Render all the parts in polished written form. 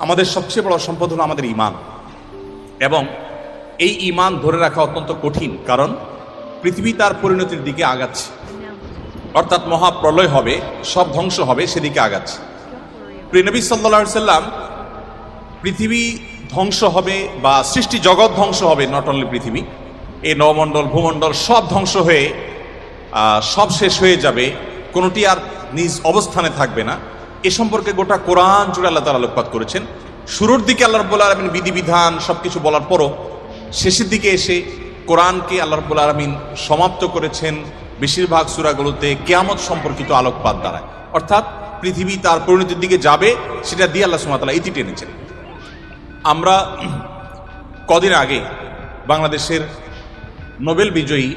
আমাদের সবচেয়ে বড় সম্পদ হলো আমাদের ঈমান, এবং এই ঈমান ধরে রাখা অত্যন্ত কঠিন, কারণ পৃথিবী তার পরিণতির দিকে আগাচ্ছে, অর্থাৎ মহাপ্রলয় হবে, সব ধ্বংস হবে, সেদিকে আগাচ্ছে। প্রিয় নবী সাল্লাল্লাহু আলাইহি সাল্লাম পৃথিবী ধ্বংস হবে বা সৃষ্টি জগৎ ধ্বংস হবে, নট অনলি পৃথিবী, এই নবমণ্ডল ভূমণ্ডল সব ধ্বংস হয়ে সব শেষ হয়ে যাবে, কোনোটি আর নিজ অবস্থানে থাকবে না, এ সম্পর্কে গোটা কোরআন জুড়ে আল্লাহ তাআলা আলোকপাত করেছেন। শুরুর দিকে আল্লাহ রাব্বুল আলামিন বিধিবিধান সবকিছু বলার পরও শেষের দিকে এসে কোরআনকে আল্লাহ রাব্বুল আলামিন সমাপ্ত করেছেন বেশিরভাগ সূরাগুলোতে কিয়ামত সম্পর্কিত আলোকপাত দ্বারা, অর্থাৎ পৃথিবী তার পরিণতির দিকে যাবে সেটা দিয়ে আল্লাহ সুবহানাহু ওয়া তাআলা ইতি টেনেছেন। আমরা কদিন আগে বাংলাদেশের নোবেল বিজয়ী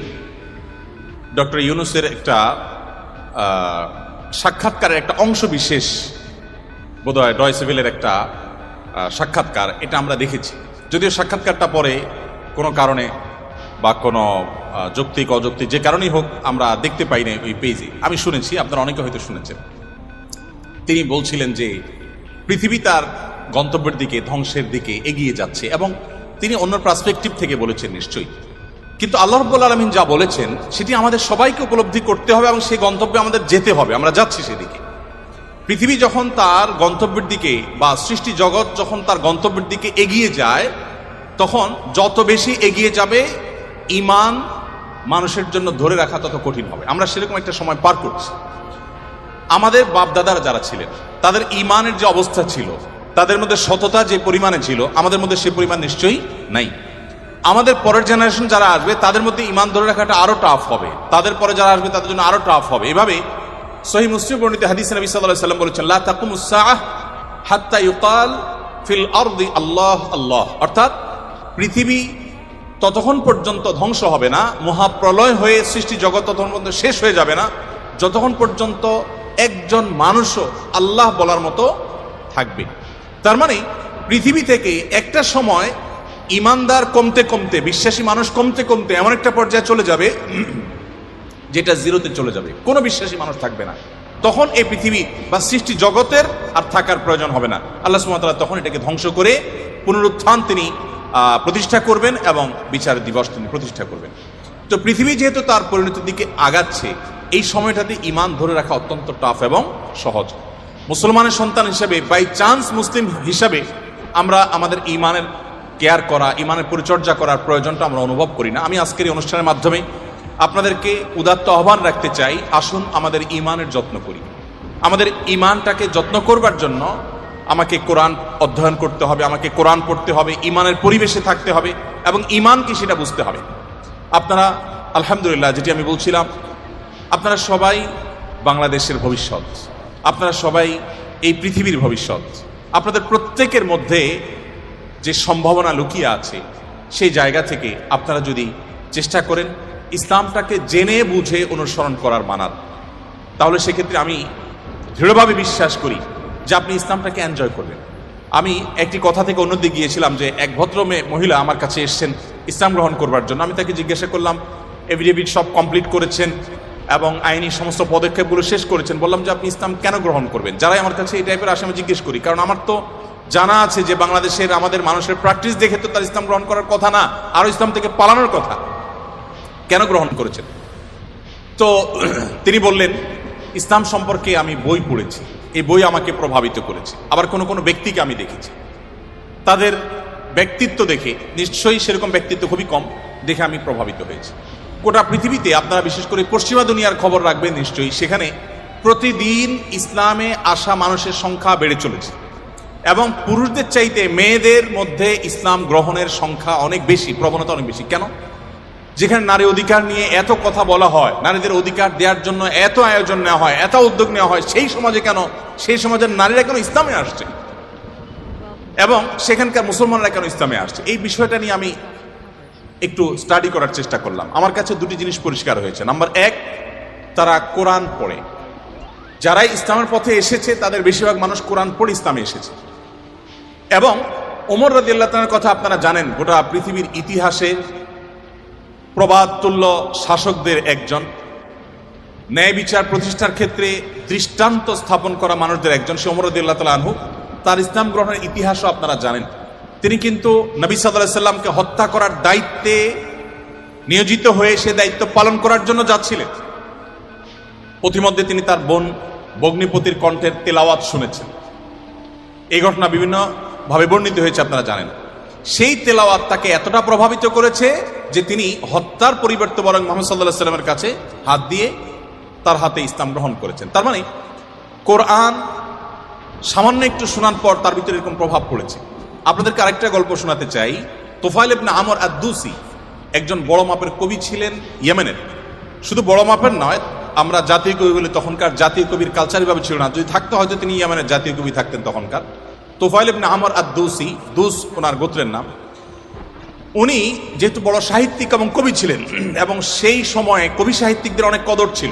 ডক্টর ইউনূসের একটা সাক্ষাৎকারের একটা অংশ বিশেষ, বোধহয় ডয়চে ভেলের একটা সাক্ষাৎকার, এটা আমরা দেখেছি। যদিও সাক্ষাৎকারটা পরে কোনো কারণে বা কোনো যৌক্তিক অযৌক্তিক যে কারণেই হোক আমরা দেখতে পাই না ওই পেজে, আমি শুনেছি, আপনারা অনেকে হয়তো শুনেছেন। তিনি বলছিলেন যে পৃথিবী তার গন্তব্যের দিকে, ধ্বংসের দিকে এগিয়ে যাচ্ছে, এবং তিনি অন্য পার্সপেক্টিভ থেকে বলেছেন নিশ্চয়ই, কিন্তু আল্লাহ রাব্বুল আলামিন যা বলেছেন সেটি আমাদের সবাইকে উপলব্ধি করতে হবে এবং সেই গন্তব্যে আমাদের যেতে হবে, আমরা যাচ্ছি সেদিকে। পৃথিবী যখন তার গন্তব্যের দিকে বা সৃষ্টি জগৎ যখন তার গন্তব্যের দিকে এগিয়ে যায়, তখন যত বেশি এগিয়ে যাবে ঈমান মানুষের জন্য ধরে রাখা তত কঠিন হবে। আমরা সেরকম একটা সময় পার করছি। আমাদের বাপ দাদারা যারা ছিলেন তাদের ঈমানের যে অবস্থা ছিল, তাদের মধ্যে সততা যে পরিমাণে ছিল, আমাদের মধ্যে সে পরিমাণ নিশ্চয়ই নাই। আমাদের পরের জেনারেশন যারা আসবে তাদের মধ্যে ঈমান ধরে রাখাটা আরো টাফ হবে, তাদের পরে যারা আসবে তাদের জন্য আরো টাফ হবে। এভাবে সহিহ মুসলিম বর্ণিত হাদিসে নবী সাল্লাল্লাহু আলাইহি ওয়াসাল্লাম বলেছেন, লা তাকুমুস সাআহ হাত্তা ইউকাল ফিল আরদি আল্লাহ আল্লাহ, অর্থাৎ পৃথিবী ততক্ষণ পর্যন্ত ধ্বংস হবে না, মহাপ্রলয় হয়ে সৃষ্টি জগৎ ততক্ষণ পর্যন্ত শেষ হয়ে যাবে না, যতক্ষণ পর্যন্ত একজন মানুষও আল্লাহ বলার মতো থাকবে। তার মানে পৃথিবী থেকে একটা সময় ইমানদার কমতে কমতে, বিশ্বাসী মানুষ কমতে কমতে এমন একটা পর্যায়ে চলে যাবে যেটা জিরোতে চলে যাবে, কোনো বিশ্বাসী মানুষ থাকবে না। তখন এই পৃথিবী বা সৃষ্টি জগতের আর থাকার প্রয়োজন হবে না। আল্লাহ সুবহানাহু ওয়া তাআলা তখন এটাকে ধ্বংস করে পুনরুত্থান তিনি প্রতিষ্ঠা করবেন এবং বিচার দিবস তিনি প্রতিষ্ঠা করবেন। তো পৃথিবী যেহেতু তার পরিণতির দিকে আগাচ্ছে, এই সময়টাতে ঈমান ধরে রাখা অত্যন্ত টাফ এবং সহজ। মুসলমানের সন্তান হিসাবে, বাই চান্স মুসলিম হিসাবে আমরা আমাদের ঈমানের কেয়ার করা, ঈমানের পরিচর্যা করার প্রয়োজনটা আমরা অনুভব করি না। আমি আজকের এই অনুষ্ঠানের মাধ্যমে আপনাদেরকে উদাত্ত আহ্বান রাখতে চাই, আসুন আমাদের ঈমানের যত্ন করি। আমাদের ঈমানটাকে যত্ন করবার জন্য আমাকে কোরআন অধ্যয়ন করতে হবে, আমাকে কোরআন পড়তে হবে, ঈমানের পরিবেশে থাকতে হবে এবং ঈমান কি সেটা বুঝতে হবে। আপনারা আলহামদুলিল্লাহ, যেটি আমি বলছিলাম, আপনারা সবাই বাংলাদেশের ভবিষ্যৎ, আপনারা সবাই এই পৃথিবীর ভবিষ্যৎ। আপনাদের প্রত্যেকের মধ্যে যে সম্ভাবনা লুকিয়ে আছে, সেই জায়গা থেকে আপনারা যদি চেষ্টা করেন ইসলামটাকে জেনে বুঝে অনুসরণ করার মানার, তাহলে সেক্ষেত্রে আমি দৃঢ়ভাবে বিশ্বাস করি যে আপনি ইসলামটাকে এনজয় করবেন। আমি একটি কথা থেকে অন্যদিকে গিয়েছিলাম যে এক ভদ্র মহিলা আমার কাছে এসছেন ইসলাম গ্রহণ করবার জন্য। আমি তাকে জিজ্ঞাসা করলাম, এফিডেভিট সব কমপ্লিট করেছেন এবং আইনি সমস্ত পদক্ষেপগুলো শেষ করেছেন, বললাম যে আপনি ইসলাম কেন গ্রহণ করবেন? যারাই আমার কাছে এই টাইপের আসে আমি জিজ্ঞেস করি, কারণ আমার তো জানা আছে যে বাংলাদেশের আমাদের মানুষের প্র্যাকটিস দেখে তো তার ইসলাম গ্রহণ করার কথা না, আরো ইসলাম থেকে পালানোর কথা। কেন গ্রহণ করেছেন? তো তিনি বললেন, ইসলাম সম্পর্কে আমি বই পড়েছি, এই বই আমাকে প্রভাবিত করেছে। আবার কোনো কোনো ব্যক্তিকে আমি দেখেছি, তাদের ব্যক্তিত্ব দেখে, নিশ্চয়ই সেরকম ব্যক্তিত্ব খুবই কম, দেখে আমি প্রভাবিত হয়েছি। গোটা পৃথিবীতে আপনারা বিশেষ করে পশ্চিমা দুনিয়ার খবর রাখবেন নিশ্চয়ই, সেখানে প্রতিদিন ইসলামে আসা মানুষের সংখ্যা বেড়ে চলেছে এবং পুরুষদের চাইতে মেয়েদের মধ্যে ইসলাম গ্রহণের সংখ্যা অনেক বেশি, প্রবণতা অনেক বেশি। কেন? যেখানে নারী অধিকার নিয়ে এত কথা বলা হয়, নারীদের অধিকার দেওয়ার জন্য এত আয়োজন নেওয়া হয়, এত উদ্যোগ নেওয়া হয়, সেই সমাজে কেন, সেই সমাজের নারীরা কেন ইসলামে আসছে এবং সেখানকার মুসলমানরা কেন ইসলামে আসছে, এই বিষয়টা নিয়ে আমি একটু স্টাডি করার চেষ্টা করলাম। আমার কাছে দুটি জিনিস পরিষ্কার হয়েছে। নাম্বার এক, তারা কোরআন পড়ে। যারাই ইসলামের পথে এসেছে তাদের বেশিরভাগ মানুষ কোরআন পড়ে ইসলামে এসেছে। এবং ওমর রাদিয়াল্লাহু তাআলার কথা আপনারা জানেন, গোটা পৃথিবীর ইতিহাসে প্রবাদ তুল্য শাসকদের একজন, ন্যায় বিচার প্রতিষ্ঠার ক্ষেত্রে দৃষ্টান্ত স্থাপন করা মানুষদের একজন, সে ওমর রাদিয়াল্লাহু তাআলা আনহু। তার ইসলাম গ্রহণের ইতিহাসও আপনারা জানেন। তিনি কিন্তু নবী সাল্লাল্লাহু আলাইহি সাল্লামকে হত্যা করার দায়িত্বে নিয়োজিত হয়ে সে দায়িত্ব পালন করার জন্য যাচ্ছিলেন। পথিমধ্যে তিনি তার বোন ভগ্নিপতির কণ্ঠের তেলাওয়াত শুনেছেন। এই ঘটনা বিভিন্ন ভাবে বর্ণিত হয়েছে, আপনারা জানেন। সেই তেলাওয়াত তাকে এতটা প্রভাবিত করেছে যে তিনি হত্যার পরিবর্তে বরং মুহাম্মদ সাল্লাল্লাহু আলাইহি সাল্লামের কাছে হাত দিয়ে তার হাতে ইসলাম গ্রহণ করেছেন। তার মানে কোরআন সামান্য একটু শোনার পর তার ভিতরে এরকম প্রভাব পড়েছে। আপনাদেরকে আরেকটা গল্প শোনাতে চাই। তুফাইল ইবনে আমর আদ-দুসি একজন বড় মাপের কবি ছিলেন ইয়েমেনের। শুধু বড় মাপের নয়, আমরা জাতীয় কবি বলে তখনকার জাতীয় কবির কালচারই ভাবে ছিল না। যদি থাকতো হয়তো তিনি ইয়েমেনের জাতীয় কবি থাকতেন তখনকার। তুফাইল ইবনে আমর আদ-দুসি, দুস ওনার গোত্রের নাম। উনি যেহেতু বড় সাহিত্যিক এবং কবি ছিলেন এবং সেই সময়ে কবি সাহিত্যিকদের অনেক কদর ছিল।